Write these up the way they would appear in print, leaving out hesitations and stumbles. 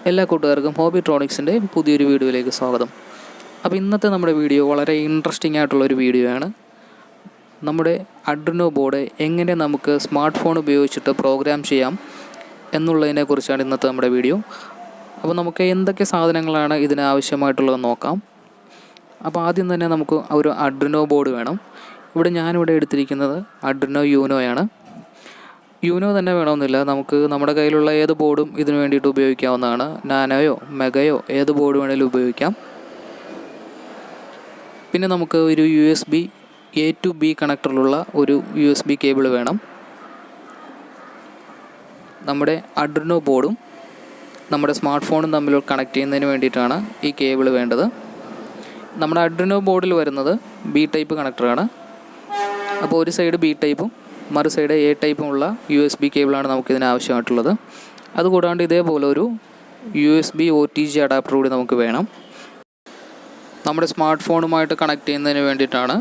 എല്ലാ കൂട്ടുകാർക്കും ഹോബി ട്രോണിക്സിൻ്റെ പുതിയൊരു വീഡിയോയിലേക്ക് സ്വാഗതം. അപ്പോൾ ഇന്നത്തെ നമ്മുടെ വീഡിയോ വളരെ ഇൻട്രസ്റ്റിംഗ് ആയിട്ടുള്ളൊരു വീഡിയോ ആണ്. നമ്മുടെ അഡ്രിനോ ബോർഡ് എങ്ങനെ നമുക്ക് സ്മാർട്ട് ഫോൺ ഉപയോഗിച്ചിട്ട് പ്രോഗ്രാം ചെയ്യാം എന്നുള്ളതിനെക്കുറിച്ചാണ് ഇന്നത്തെ നമ്മുടെ വീഡിയോ. അപ്പോൾ നമുക്ക് എന്തൊക്കെ സാധനങ്ങളാണ് ഇതിന് ആവശ്യമായിട്ടുള്ളതെന്ന് നോക്കാം. അപ്പോൾ ആദ്യം തന്നെ നമുക്ക് ഒരു അഡ്രിനോ ബോർഡ് വേണം. ഞാനിവിടെ എടുത്തിരിക്കുന്നത് അഡ്രിനോ യൂനോയാണ്. യൂനോ തന്നെ വേണമെന്നില്ല, നമുക്ക് നമ്മുടെ കയ്യിലുള്ള ഏത് ബോർഡും ഇതിനു വേണ്ടിയിട്ട് ഉപയോഗിക്കാവുന്നതാണ്. നാനോയോ മെഗയോ ഏത് ബോർഡ് വേണമെങ്കിലും ഉപയോഗിക്കാം. പിന്നെ നമുക്ക് ഒരു USB A to B കണക്ടറിലുള്ള ഒരു USB കേബിൾ വേണം. നമ്മുടെ അഡ്രിനോ ബോർഡും നമ്മുടെ സ്മാർട്ട് ഫോണും തമ്മിൽ കണക്ട് ചെയ്യുന്നതിന് വേണ്ടിയിട്ടാണ് ഈ കേബിൾ വേണ്ടത്. നമ്മുടെ അഡ്രിനോ ബോർഡിൽ വരുന്നത് B ടൈപ്പ് കണക്ടറാണ്. അപ്പോൾ ഒരു സൈഡ് B ടൈപ്പും മറു സൈഡ് A ടൈപ്പുമുള്ള USB കേബിളാണ് നമുക്കിതിന് ആവശ്യമായിട്ടുള്ളത്. അതുകൂടാണ്ട് ഇതേപോലെ ഒരു USB OTG അഡാപ്റ്റർ കൂടി നമുക്ക് വേണം. നമ്മുടെ സ്മാർട്ട് ഫോണുമായിട്ട് കണക്ട് ചെയ്യുന്നതിന് വേണ്ടിയിട്ടാണ്.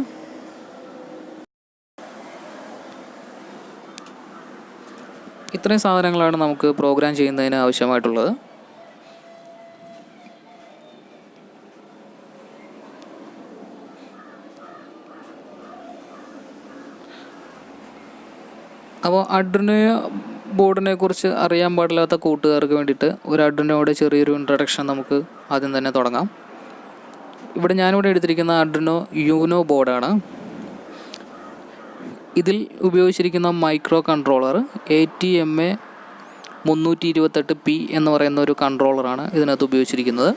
ഇത്രയും സാധനങ്ങളാണ് നമുക്ക് പ്രോഗ്രാം ചെയ്യുന്നതിന് ആവശ്യമായിട്ടുള്ളത്. അപ്പോൾ അഡ്രിനോ ബോർഡിനെ കുറിച്ച് അറിയാൻ പാടില്ലാത്ത കൂട്ടുകാർക്ക് വേണ്ടിയിട്ട് ഒരു അഡ്രിനോയുടെ ചെറിയൊരു ഇൻട്രഡക്ഷൻ നമുക്ക് ആദ്യം തന്നെ തുടങ്ങാം. ഞാനിവിടെ എടുത്തിരിക്കുന്ന അഡ്രിനോ യൂനോ ബോർഡാണ്. ഇതിൽ ഉപയോഗിച്ചിരിക്കുന്ന മൈക്രോ കൺട്രോളർ ATMA328P എന്ന് പറയുന്ന ഒരു കൺട്രോളറാണ് ഇതിനകത്ത് ഉപയോഗിച്ചിരിക്കുന്നത്.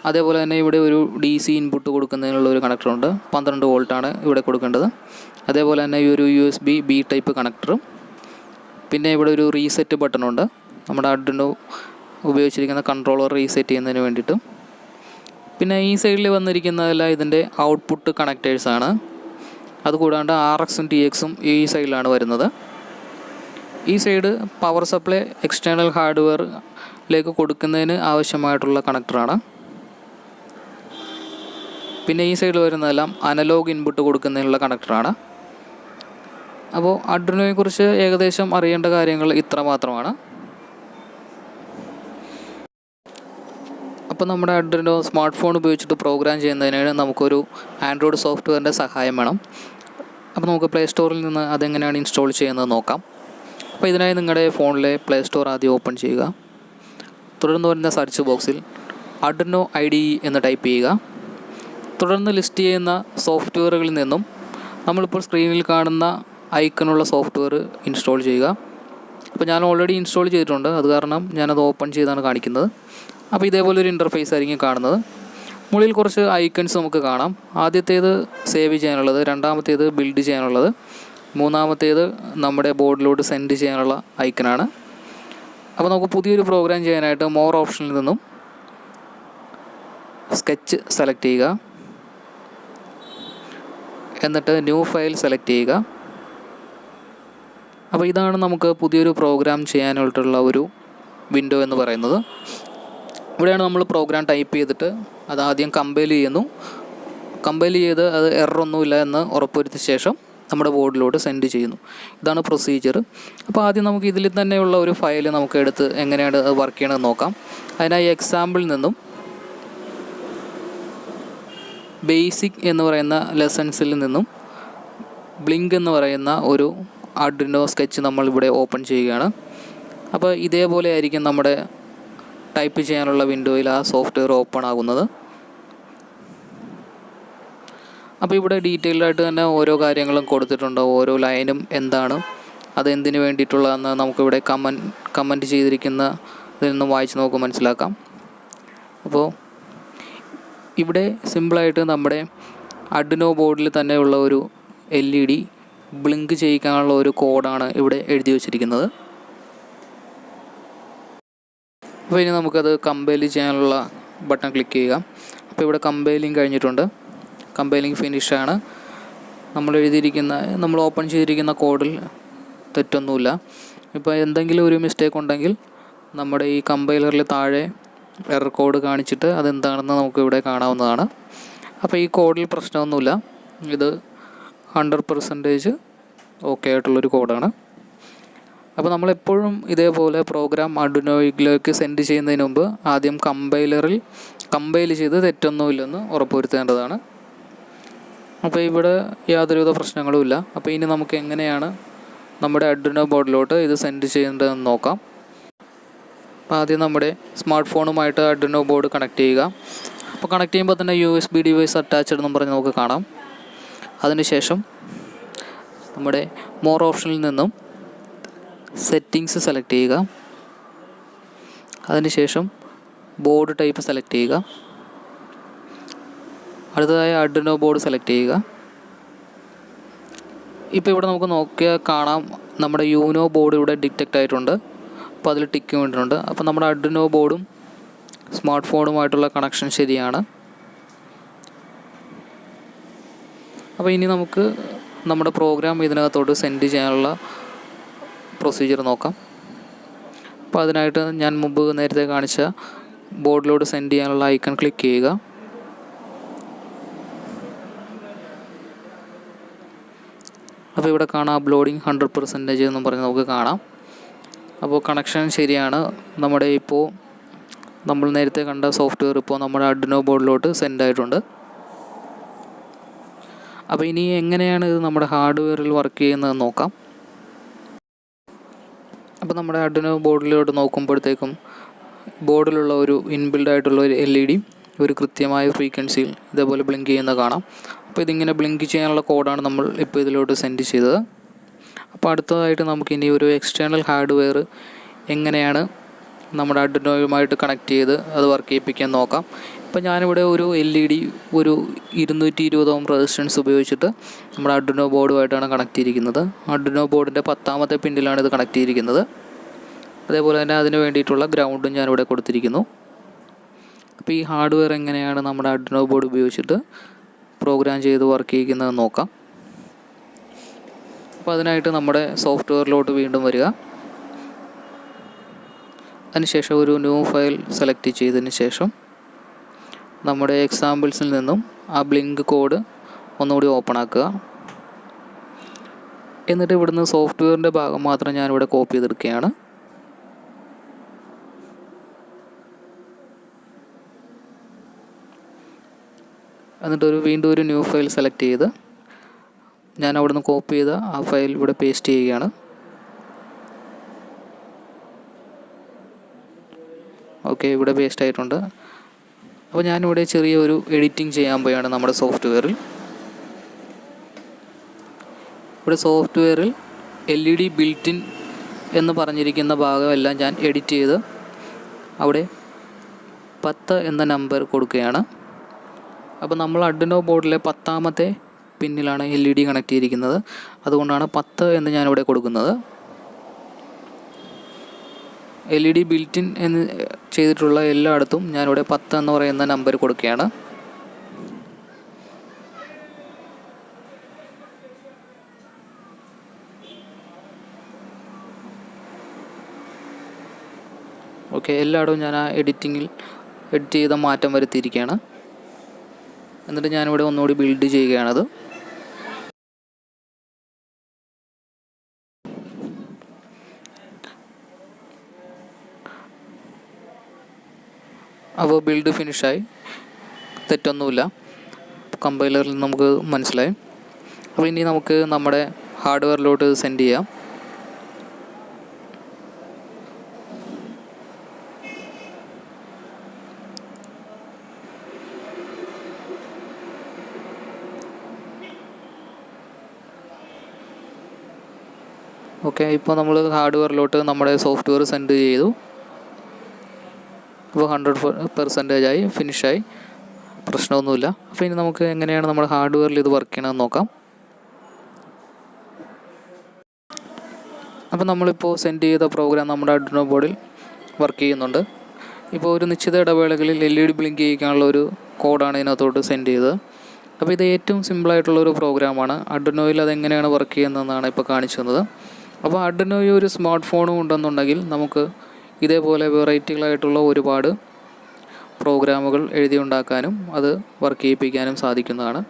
അതേപോലെ തന്നെ ഇവിടെ ഒരു DC ഇൻപുട്ട് കൊടുക്കുന്നതിനുള്ള ഒരു കണക്ടറുണ്ട്. 12 വോൾട്ടാണ് ഇവിടെ കൊടുക്കേണ്ടത്. അതേപോലെ തന്നെ ഈ ഒരു USB B ടൈപ്പ് കണക്ടറും, പിന്നെ ഇവിടെ ഒരു റീസെറ്റ് ബട്ടണുണ്ട്. നമ്മുടെ അഡ്രിനോ ഉപയോഗിച്ചിരിക്കുന്ന കൺട്രോളർ റീസെറ്റ് ചെയ്യുന്നതിന് വേണ്ടിയിട്ട്. പിന്നെ ഈ സൈഡിൽ വന്നിരിക്കുന്നതെല്ലാം ഇതിൻ്റെ ഔട്ട്പുട്ട് കണക്റ്റേഴ്സാണ്. അതുകൂടാണ്ട് RXും TXും ഈ സൈഡിലാണ് വരുന്നത്. ഈ സൈഡ് പവർ സപ്ലൈ എക്സ്റ്റേണൽ ഹാർഡ്വെയറിലേക്ക് കൊടുക്കുന്നതിന് ആവശ്യമായിട്ടുള്ള കണക്ടറാണ്. പിന്നെ ഈ സൈഡിൽ വരുന്നതെല്ലാം അനലോഗ് ഇൻപുട്ട് കൊടുക്കുന്നതിനുള്ള കണക്ടറാണ്. അപ്പോൾ അഡ്രിനോയെക്കുറിച്ച് ഏകദേശം അറിയേണ്ട കാര്യങ്ങൾ ഇത്ര മാത്രമാണ്. അപ്പോൾ നമ്മുടെ അഡ്രിനോ സ്മാർട്ട് ഫോൺ ഉപയോഗിച്ചിട്ട് പ്രോഗ്രാം ചെയ്യുന്നതിന് നമുക്കൊരു ആൻഡ്രോയിഡ് സോഫ്റ്റ്വെയറിൻ്റെ സഹായം വേണം. അപ്പോൾ നമുക്ക് പ്ലേ സ്റ്റോറിൽ നിന്ന് അതെങ്ങനെയാണ് ഇൻസ്റ്റാൾ ചെയ്യുന്നത് നോക്കാം. അപ്പോൾ ഇതിനായി നിങ്ങളുടെ ഫോണിലെ പ്ലേ സ്റ്റോർ ആദ്യം ഓപ്പൺ ചെയ്യുക. തുടർന്ന് വരുന്ന സെർച്ച് ബോക്സിൽ അഡ്രിനോ IDE എന്ന് ടൈപ്പ് ചെയ്യുക. തുടർന്ന് ലിസ്റ്റ് ചെയ്യുന്ന സോഫ്റ്റ്വെയറുകളിൽ നിന്നും നമ്മളിപ്പോൾ സ്ക്രീനിൽ കാണുന്ന ഐക്കണുള്ള സോഫ്റ്റ്വെയർ ഇൻസ്റ്റാൾ ചെയ്യുക. അപ്പോൾ ഞാൻ ഓൾറെഡി ഇൻസ്റ്റാൾ ചെയ്തിട്ടുണ്ട്, അത് കാരണം ഞാനത് ഓപ്പൺ ചെയ്താണ് കാണിക്കുന്നത്. അപ്പോൾ ഇതേപോലെ ഒരു ഇൻ്റർഫേസ് ആയിരിക്കും കാണുന്നത്. മുകളിൽ കുറച്ച് ഐക്കൺസ് നമുക്ക് കാണാം. ആദ്യത്തേത് സേവ് ചെയ്യാനുള്ളത്, രണ്ടാമത്തേത് ബിൽഡ് ചെയ്യാനുള്ളത്, മൂന്നാമത്തേത് നമ്മുടെ ബോർഡിലോട്ട് സെൻഡ് ചെയ്യാനുള്ള ഐക്കണാണ്. അപ്പോൾ നമുക്ക് പുതിയൊരു പ്രോഗ്രാം ചെയ്യാനായിട്ട് മോർ ഓപ്ഷനിൽ നിന്നും സ്കെച്ച് സെലക്ട് ചെയ്യുക. എന്നിട്ട് ന്യൂ ഫയൽ സെലക്ട് ചെയ്യുക. അപ്പോൾ ഇതാണ് നമുക്ക് പുതിയൊരു പ്രോഗ്രാം ചെയ്യാനായിട്ടുള്ള ഒരു വിൻഡോ എന്ന് പറയുന്നത്. ഇവിടെയാണ് നമ്മൾ പ്രോഗ്രാം ടൈപ്പ് ചെയ്തിട്ട് അത് ആദ്യം കമ്പൈൽ ചെയ്യുന്നു. കമ്പൈൽ ചെയ്ത് അത് എററൊന്നുമില്ല എന്ന് ഉറപ്പുവരുത്തിയ ശേഷം നമ്മുടെ ബോർഡിലോട്ട് സെൻഡ് ചെയ്യുന്നു. ഇതാണ് പ്രൊസീജിയർ. അപ്പോൾ ആദ്യം നമുക്ക് ഇതിൽ തന്നെയുള്ള ഒരു ഫയൽ നമുക്ക് എടുത്ത് എങ്ങനെയാണ് അത് വർക്ക് ചെയ്യണമെന്ന് നോക്കാം. അതിനായി എക്സാമ്പിളിൽ നിന്നും ബേസിക് എന്ന് പറയുന്ന ലെസൺസിൽ നിന്നും ബ്ലിങ്ക് എന്ന് പറയുന്ന ഒരു അഡ്രിനോ സ്കെച്ച് നമ്മളിവിടെ ഓപ്പൺ ചെയ്യുകയാണ്. അപ്പോൾ ഇതേപോലെ ആയിരിക്കും നമ്മുടെ ടൈപ്പ് ചെയ്യാനുള്ള വിൻഡോയിൽ ആ സോഫ്റ്റ്വെയർ ഓപ്പൺ ആകുന്നത്. അപ്പോൾ ഇവിടെ ഡീറ്റെയിൽഡായിട്ട് തന്നെ ഓരോ കാര്യങ്ങളും കൊടുത്തിട്ടുണ്ട്. ഓരോ ലൈനും എന്താണ്, അതെന്തിനു വേണ്ടിയിട്ടുള്ളതെന്ന് നമുക്കിവിടെ കമൻറ്റ് ചെയ്തിരിക്കുന്നതിൽ നിന്നും വായിച്ച് നമുക്ക് മനസ്സിലാക്കാം. അപ്പോൾ ഇവിടെ സിമ്പിളായിട്ട് നമ്മുടെ അഡ്രിനോ ബോർഡിൽ തന്നെയുള്ള ഒരു LED ബ്ലിങ്ക് ചെയ്യിക്കാനുള്ള ഒരു കോഡാണ് ഇവിടെ എഴുതി വച്ചിരിക്കുന്നത്. അപ്പോൾ ഇനി നമുക്കത് കമ്പൈൽ ചെയ്യാനുള്ള ബട്ടൺ ക്ലിക്ക് ചെയ്യുക. അപ്പോൾ ഇവിടെ കമ്പൈലിംഗ് കഴിഞ്ഞിട്ടുണ്ട്, കമ്പൈലിംഗ് ഫിനിഷാണ്. നമ്മൾ ഓപ്പൺ ചെയ്തിരിക്കുന്ന കോഡിൽ തെറ്റൊന്നുമില്ല. ഇപ്പോൾ എന്തെങ്കിലും ഒരു മിസ്റ്റേക്ക് ഉണ്ടെങ്കിൽ നമ്മുടെ ഈ കമ്പൈലറിൽ താഴെ എറർ കോഡ് കാണിച്ചിട്ട് അതെന്താണെന്ന് നമുക്കിവിടെ കാണാവുന്നതാണ്. അപ്പോൾ ഈ കോഡിൽ പ്രശ്നമൊന്നുമില്ല, ഇത് 100% ഓക്കെ ആയിട്ടുള്ളൊരു കോഡാണ്. അപ്പോൾ നമ്മളെപ്പോഴും ഇതേപോലെ പ്രോഗ്രാം ആർഡിനോയിലേക്ക് സെൻഡ് ചെയ്യുന്നതിന് മുമ്പ് ആദ്യം കമ്പൈൽ ചെയ്ത് തെറ്റൊന്നുമില്ലെന്ന് ഉറപ്പുവരുത്തേണ്ടതാണ്. അപ്പോൾ ഇവിടെ യാതൊരുവിധ പ്രശ്നങ്ങളുമില്ല. അപ്പോൾ ഇനി നമുക്ക് എങ്ങനെയാണ് നമ്മുടെ ആർഡിനോ ബോർഡിലോട്ട് ഇത് സെൻഡ് ചെയ്യേണ്ടതെന്ന് നോക്കാം. അപ്പോൾ ആദ്യം നമ്മുടെ സ്മാർട്ട് ഫോണുമായിട്ട് ആർഡിനോ ബോർഡ് കണക്ട് ചെയ്യുക. അപ്പോൾ കണക്ട് ചെയ്യുമ്പോൾ തന്നെ USB ഡിവൈസ് അറ്റാച്ച്ഡ് എന്നും പറഞ്ഞ് നമുക്ക് കാണാം. അതിനുശേഷം നമ്മുടെ മോർ ഓപ്ഷനിൽ നിന്നും സെറ്റിങ്സ് സെലക്ട് ചെയ്യുക. അതിനുശേഷം ബോർഡ് ടൈപ്പ് സെലക്ട് ചെയ്യുക. അടുത്തതായി ആർഡിനോ ബോർഡ് സെലക്ട് ചെയ്യുക. ഇപ്പോൾ ഇവിടെ നമുക്ക് നോക്കിയാൽ കാണാം നമ്മുടെ യൂനോ ബോർഡ് ഇവിടെ ഡിറ്റക്റ്റ് ആയിട്ടുണ്ട്. അപ്പോൾ അതിൽ ടിക്ക് വേണ്ടിയിട്ടുണ്ട്. അപ്പോൾ നമ്മുടെ ആർഡിനോ ബോർഡും സ്മാർട്ട് ഫോണുമായിട്ടുള്ള കണക്ഷൻ ശരിയാണ്. അപ്പോൾ ഇനി നമുക്ക് നമ്മുടെ പ്രോഗ്രാം ഇതിനകത്തോട്ട് സെൻഡ് ചെയ്യാനുള്ള പ്രൊസീജിയർ നോക്കാം. അപ്പോൾ അതിനായിട്ട് ഞാൻ മുമ്പ് നേരത്തെ കാണിച്ച ബോർഡിലോട്ട് സെൻഡ് ചെയ്യാനുള്ള ഐക്കൺ ക്ലിക്ക് ചെയ്യുക. അപ്പോൾ ഇവിടെ കാണാം അപ്ലോഡിങ് 100% എന്നും പറഞ്ഞ് നമുക്ക് കാണാം. അപ്പോൾ കണക്ഷൻ ശരിയാണ്. നമ്മൾ നേരത്തെ കണ്ട സോഫ്റ്റ്വെയർ ഇപ്പോൾ നമ്മുടെ ആർഡിനോ ബോർഡിലോട്ട് സെൻഡ് ആയിട്ടുണ്ട്. അപ്പോൾ ഇനി എങ്ങനെയാണ് ഇത് നമ്മുടെ ഹാർഡ്വെയറിൽ വർക്ക് ചെയ്യുന്നതെന്ന് നോക്കാം. അപ്പോൾ നമ്മുടെ ആർഡിനോ ബോർഡിലോട്ട് നോക്കുമ്പോഴത്തേക്കും ബോർഡിലുള്ള ഒരു ഇൻബിൽഡ് ആയിട്ടുള്ള ഒരു LED ഒരു കൃത്യമായ ഫ്രീക്വൻസിയിൽ ഇതേപോലെ ബ്ലിങ്ക് ചെയ്യുന്ന കാണാം. അപ്പോൾ ഇതിങ്ങനെ ബ്ലിങ്ക് ചെയ്യാനുള്ള കോഡാണ് നമ്മൾ ഇപ്പോൾ ഇതിലോട്ട് സെൻഡ് ചെയ്തത്. അപ്പോൾ അടുത്തതായിട്ട് നമുക്കിനി ഒരു എക്സ്റ്റേണൽ ഹാർഡ്വെയർ എങ്ങനെയാണ് നമ്മുടെ ആർഡിനോയുമായിട്ട് കണക്ട് ചെയ്ത് അത് വർക്ക് ചെയ്യിപ്പിക്കാൻ നോക്കാം. ഇപ്പോൾ ഞാനിവിടെ ഒരു LED ഒരു 220 ഓം റെസിസ്റ്റൻസ് ഉപയോഗിച്ചിട്ട് നമ്മുടെ ആർഡിനോ ബോർഡുമായിട്ടാണ് കണക്ട് ചെയ്തിരിക്കുന്നത്. ആർഡിനോ ബോർഡിൻ്റെ 10ാമത്തെ പിന്നിലാണ് ഇത് കണക്ട് ചെയ്തിരിക്കുന്നത്. അതേപോലെ തന്നെ അതിന് വേണ്ടിയിട്ടുള്ള ഗ്രൗണ്ടും ഞാനിവിടെ കൊടുത്തിരിക്കുന്നു. അപ്പോൾ ഈ ഹാർഡ്വെയർ എങ്ങനെയാണ് നമ്മുടെ ആർഡിനോ ബോർഡ് ഉപയോഗിച്ചിട്ട് പ്രോഗ്രാം ചെയ്ത് വർക്ക് ചെയ്യിക്കുന്നതെന്ന് നോക്കാം. അപ്പോൾ അതിനായിട്ട് നമ്മുടെ സോഫ്റ്റ്വെയറിലോട്ട് വീണ്ടും വരിക. അതിനുശേഷം ഒരു ന്യൂ ഫയൽ സെലക്ട് ചെയ്തതിന് ശേഷം നമ്മുടെ എക്സാമ്പിൾസിൽ നിന്നും ആ ബ്ലിങ്ക് കോഡ് ഒന്നുകൂടി ഓപ്പൺ ആക്കുക. എന്നിട്ട് ഇവിടുന്ന് സോഫ്റ്റ്വെയറിൻ്റെ ഭാഗം മാത്രം ഞാനിവിടെ കോപ്പി ചെയ്തെടുക്കുകയാണ്. എന്നിട്ട് വീണ്ടും ഒരു ന്യൂ ഫയൽ സെലക്ട് ചെയ്ത് ഞാൻ അവിടുന്ന് കോപ്പി ചെയ്ത ആ ഫയൽ ഇവിടെ പേസ്റ്റ് ചെയ്യുകയാണ്. ഓക്കെ, ഇവിടെ പേസ്റ്റ് ആയിട്ടുണ്ട്. അപ്പോൾ ഞാനിവിടെ ചെറിയൊരു എഡിറ്റിംഗ് ചെയ്യാൻ പോയാണ് നമ്മുടെ സോഫ്റ്റ്വെയറിൽ. ഇവിടെ സോഫ്റ്റ്വെയറിൽ LED ബിൽറ്റ് ഇൻ എന്ന് പറഞ്ഞിരിക്കുന്ന ഭാഗമെല്ലാം ഞാൻ എഡിറ്റ് ചെയ്ത് അവിടെ 10 എന്ന നമ്പർ കൊടുക്കുകയാണ്. അപ്പോൾ നമ്മൾ ആർഡിനോ ബോർഡിലെ 10ാമത്തെ പിന്നിലാണ് LED കണക്ട് ചെയ്തിരിക്കുന്നത്. അതുകൊണ്ടാണ് 10 എന്ന് ഞാനിവിടെ കൊടുക്കുന്നത്. LED ബിൽറ്റ് ഇൻ എന്ന് ചെയ്തിട്ടുള്ള എല്ലായിടത്തും ഞാനിവിടെ 10 എന്ന് പറയുന്ന നമ്പർ കൊടുക്കുകയാണ്. ഓക്കെ, എല്ലായിടവും ഞാൻ ആ എഡിറ്റ് ചെയ്ത മാറ്റം വരുത്തിയിരിക്കുകയാണ്. എന്നിട്ട് ഞാനിവിടെ ഒന്നുകൂടി ബിൽഡ് ചെയ്യുകയാണത്. അപ്പോൾ ബിൽഡ് ഫിനിഷായി, തെറ്റൊന്നുമില്ല. കമ്പൈലറിൽ നമുക്ക് മനസ്സിലായി. അപ്പോൾ ഇനി നമുക്ക് നമ്മുടെ ഹാർഡ്വെയറിലോട്ട് സെൻഡ് ചെയ്യാം. ഓക്കെ, ഇപ്പോൾ നമ്മൾ ഹാർഡ്വെയറിലോട്ട് നമ്മുടെ സോഫ്റ്റ്വെയർ സെൻഡ് ചെയ്തു. അപ്പോൾ 100% ഫിനിഷായി, പ്രശ്നമൊന്നുമില്ല. അപ്പോൾ ഇനി നമുക്ക് എങ്ങനെയാണ് നമ്മുടെ ഹാർഡ്വെയറിൽ ഇത് വർക്ക് ചെയ്യണമെന്ന് നോക്കാം. അപ്പോൾ നമ്മളിപ്പോൾ സെൻഡ് ചെയ്ത പ്രോഗ്രാം നമ്മുടെ ആർഡിനോ ബോർഡിൽ വർക്ക് ചെയ്യുന്നുണ്ട്. ഇപ്പോൾ ഒരു നിശ്ചിത ഇടവേളകളിൽ LED ബ്ലിങ്ക് ചെയ്യിക്കാനുള്ള ഒരു കോഡാണ് ഇതിനകത്തോട്ട് സെൻഡ് ചെയ്തത്. അപ്പോൾ ഇത് ഏറ്റവും സിമ്പിളായിട്ടുള്ളൊരു പ്രോഗ്രാമാണ്. ആർഡിനോയിൽ അതെങ്ങനെയാണ് വർക്ക് ചെയ്യുന്നതെന്നാണ് ഇപ്പോൾ കാണിച്ചു തന്നത്. അപ്പോൾ ആർഡിനോയിൽ ഒരു സ്മാർട്ട് ഫോണും ഉണ്ടെന്നുണ്ടെങ്കിൽ നമുക്ക് ഇതേപോലെ വെറൈറ്റികളായിട്ടുള്ള ഒരുപാട് പ്രോഗ്രാമുകൾ എഴുതിയുണ്ടാക്കാനും അത് വർക്ക് ചെയ്യിപ്പിക്കാനും സാധിക്കുന്നതാണ്.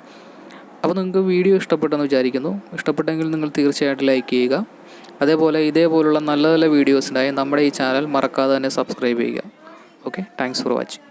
അപ്പോൾ നിങ്ങൾക്ക് വീഡിയോ ഇഷ്ടപ്പെട്ടെന്ന് വിചാരിക്കുന്നു. ഇഷ്ടപ്പെട്ടെങ്കിൽ നിങ്ങൾ തീർച്ചയായിട്ടും ലൈക്ക് ചെയ്യുക. അതേപോലെ ഇതേപോലുള്ള നല്ല നല്ല വീഡിയോസിനായി നമ്മുടെ ഈ ചാനൽ മറക്കാതെ തന്നെ സബ്സ്ക്രൈബ് ചെയ്യുക. Okay, thanks for watching.